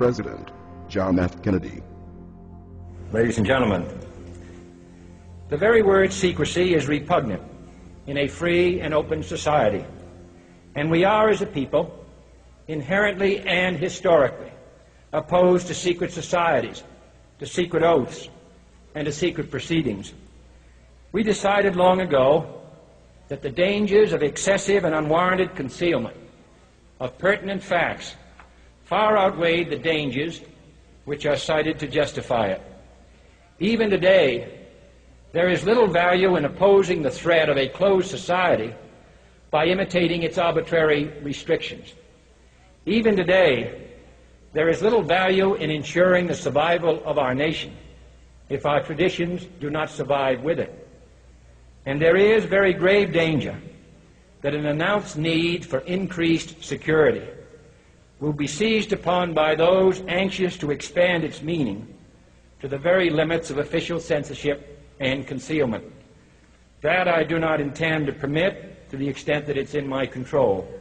President John F. Kennedy. Ladies and gentlemen, the very word secrecy is repugnant in a free and open society, and we are, as a people, inherently and historically opposed to secret societies, to secret oaths, and to secret proceedings. We decided long ago that the dangers of excessive and unwarranted concealment of pertinent facts far outweighed the dangers which are cited to justify it. Even today, there is little value in opposing the threat of a closed society by imitating its arbitrary restrictions. Even today, there is little value in ensuring the survival of our nation if our traditions do not survive with it. And there is very grave danger that an announced need for increased security will be seized upon by those anxious to expand its meaning to the very limits of official censorship and concealment. That I do not intend to permit to the extent that it's in my control.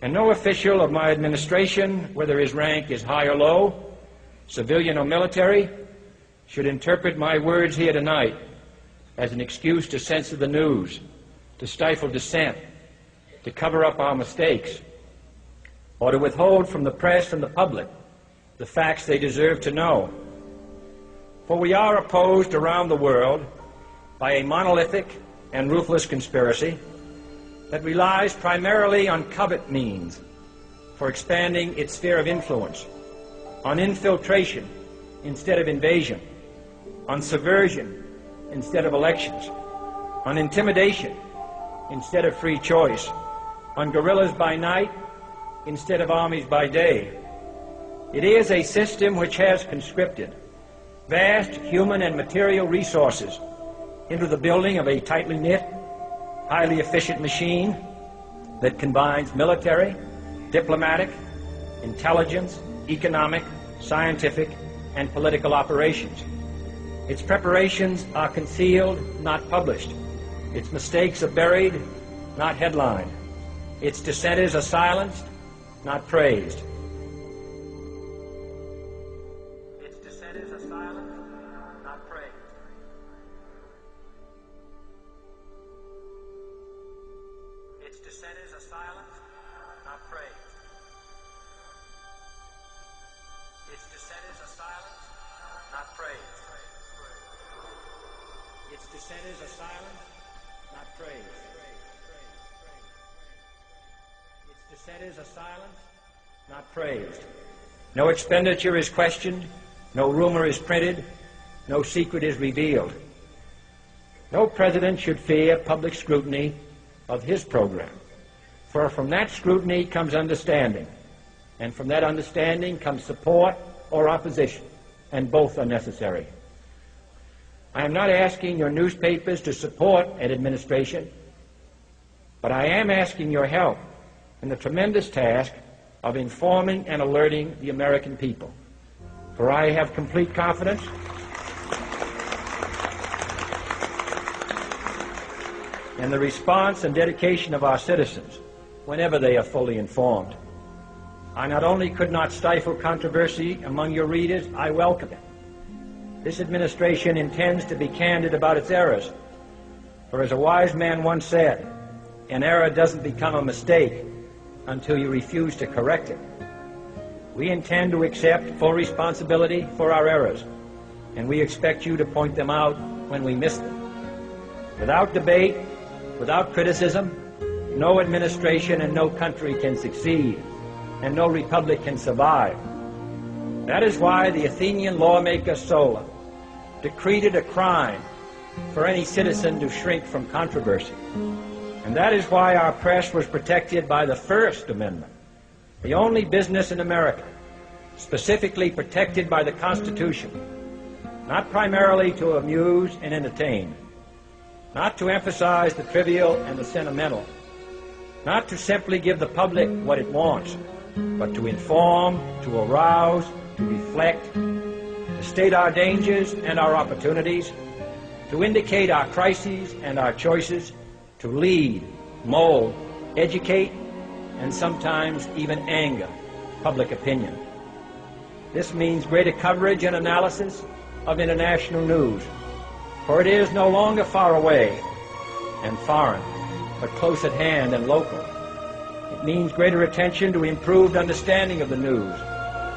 And no official of my administration, whether his rank is high or low, civilian or military, should interpret my words here tonight as an excuse to censor the news, to stifle dissent, to cover up our mistakes, or to withhold from the press and the public the facts they deserve to know. For we are opposed around the world by a monolithic and ruthless conspiracy that relies primarily on covert means for expanding its sphere of influence, on infiltration instead of invasion, on subversion instead of elections, on intimidation instead of free choice, on guerrillas by night instead of armies by day. It is a system which has conscripted vast human and material resources into the building of a tightly knit, highly efficient machine that combines military, diplomatic, intelligence, economic, scientific, and political operations. Its preparations are concealed, not published. Its mistakes are buried, not headlined. Its dissenters are silenced, not praised. Its dissenters are silenced, not praised. Its dissenters are silenced, not praised. Its dissenters are silenced, not praised. Its dissenters are silenced, not praised. Its dissenters are silenced, not praised. No expenditure is questioned, no rumor is printed, no secret is revealed. No president should fear public scrutiny of his program, for from that scrutiny comes understanding, and from that understanding comes support or opposition, and both are necessary. I am not asking your newspapers to support an administration, but I am asking your help in the tremendous task of informing and alerting the American people. For I have complete confidence in the response and dedication of our citizens whenever they are fully informed. I not only could not stifle controversy among your readers, I welcome it. This administration intends to be candid about its errors. For as a wise man once said, an error doesn't become a mistake until you refuse to correct it. We intend to accept full responsibility for our errors, and we expect you to point them out when we miss them. Without debate, without criticism, no administration and no country can succeed, and no republic can survive. That is why the Athenian lawmaker Solon decreed it a crime for any citizen to shrink from controversy. And that is why our press was protected by the First Amendment, the only business in America specifically protected by the Constitution, not primarily to amuse and entertain, not to emphasize the trivial and the sentimental, not to simply give the public what it wants, but to inform, to arouse, to reflect, to state our dangers and our opportunities, to indicate our crises and our choices, to lead, mold, educate, and sometimes even anger public opinion. This means greater coverage and analysis of international news, for it is no longer far away and foreign, but close at hand and local. It means greater attention to improved understanding of the news,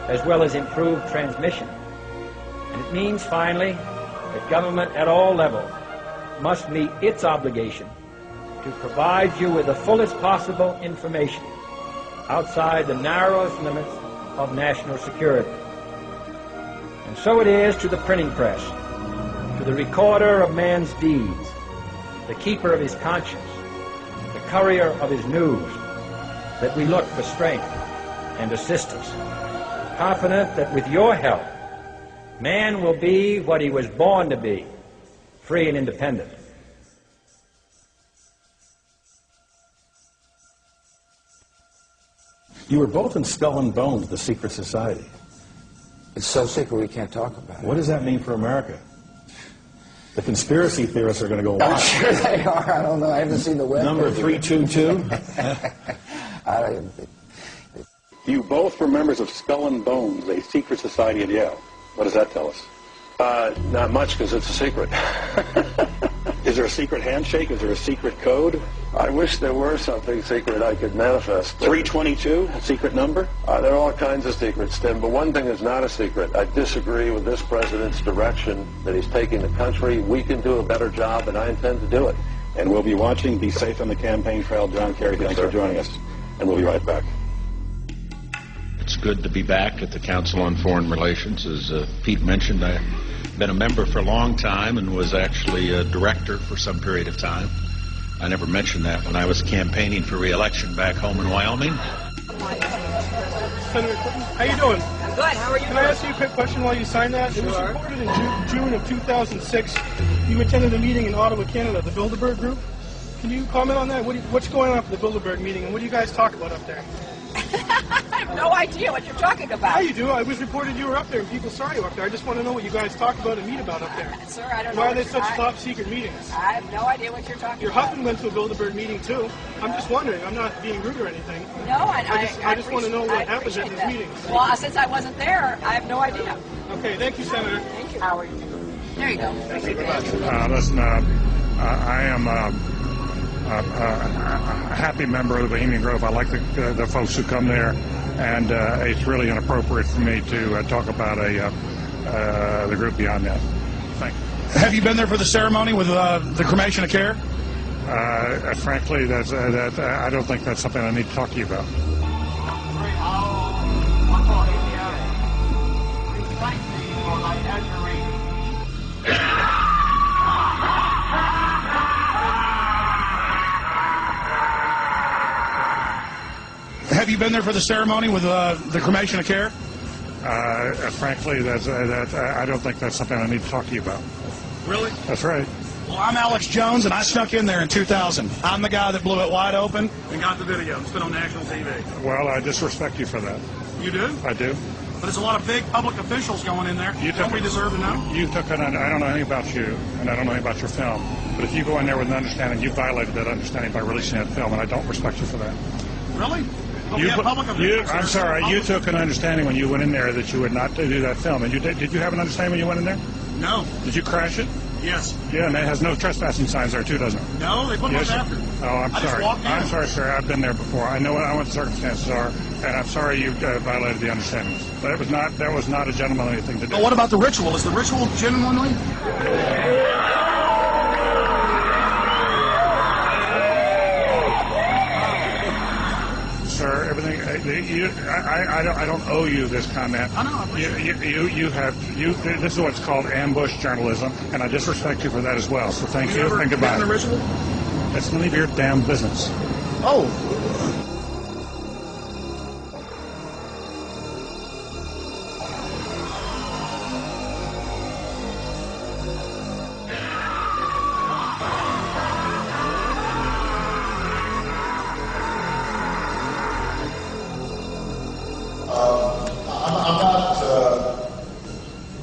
as well as improved transmission. And it means, finally, that government at all levels must meet its obligation to provide you with the fullest possible information outside the narrowest limits of national security. And so it is to the printing press, to the recorder of man's deeds, the keeper of his conscience, the courier of his news, that we look for strength and assistance, confident that with your help, man will be what he was born to be, free and independent. You were both in Skull and Bones, the secret society. It's so secret we can't talk about it. What does that mean for America? The conspiracy theorists are going to go I'm wild. sure they are. I don't know. I haven't seen the web. Number 322? You both were members of Skull and Bones, a secret society at Yale. What does that tell us? Not much, because it's a secret. Is there a secret handshake? Is there a secret code? I wish there were something secret I could manifest. 322, a secret number? There are all kinds of secrets, Tim, but one thing is not a secret. I disagree with this president's direction that he's taking the country. We can do a better job, and I intend to do it. And we'll be watching. Be safe on the campaign trail. John Kerry, thanks for joining us. And we'll be right back. It's good to be back at the Council on Foreign Relations. As Pete mentioned, I've been a member for a long time and was actually a director for some period of time. I never mentioned that when I was campaigning for re-election back home in Wyoming. Senator Clinton, how you doing? I'm good. How are you? Can I ask you a quick question while you signed that? It was reported in June of 2006. You attended a meeting in Ottawa, Canada, the Bilderberg Group. Can you comment on that? What's going on for the Bilderberg meeting, and what do you guys talk about up there? I have no idea what you're talking about. Yeah, you do. I was reported you were up there, and people saw you up there. I just want to know what you guys talk about and meet about up there. Sir, I don't know. Why are they such top-secret meetings? I have no idea what you're talking Your about. husband went to a Bilderberg meeting, too. I'm just wondering. I'm not being rude or anything. No, I just want to know what happens at these meetings. Well, since I wasn't there, I have no idea. Okay, thank you, Senator. Thank you. How are you? There you go. Listen, I am a happy member of the Bohemian Grove. I like the folks who come there, and it's really inappropriate for me to talk about the group beyond that. Thank you. Have you been there for the ceremony with the cremation of care? Frankly, I don't think that's something I need to talk to you about. Have you been there for the ceremony with the cremation of care? Frankly, I don't think that's something I need to talk to you about. Really? That's right. Well, I'm Alex Jones, and I snuck in there in 2000. I'm the guy that blew it wide open and got the video. It's been on national TV. Well, I disrespect you for that. You do? I do. But there's a lot of big public officials going in there. Don't we deserve to know? I don't know anything about you, and I don't know anything about your film. But if you go in there with an understanding, you violated that understanding by releasing that film, and I don't respect you for that. Really? I'm sorry, you took an understanding when you went in there that you would not do that film. And did you have an understanding when you went in there? No. Did you crash it? Yes. Yeah, and it has no trespassing signs there too, doesn't it? No, they put those after. Oh, I'm sorry. I'm sorry, sir. I've been there before. I know what the circumstances are, and I'm sorry you violated the understandings. But that was not a gentlemanly thing to do. But what about the ritual? Is the ritual genuinely? Sir, everything. I don't owe you this comment. I know. This is what's called ambush journalism, and I disrespect you for that as well. So thank you and goodbye. The ritual? It's none of your damn business. Oh.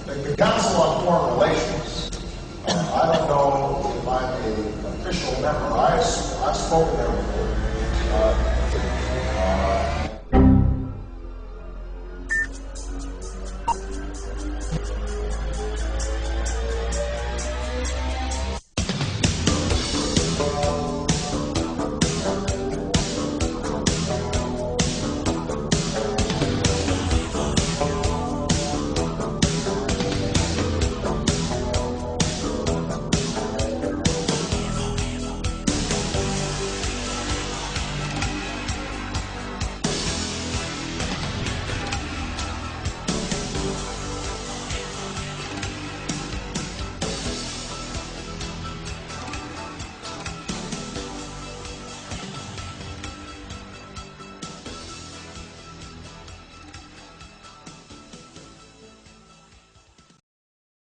The Council on Foreign Relations, I don't know if I'm an official member. I've spoken there before.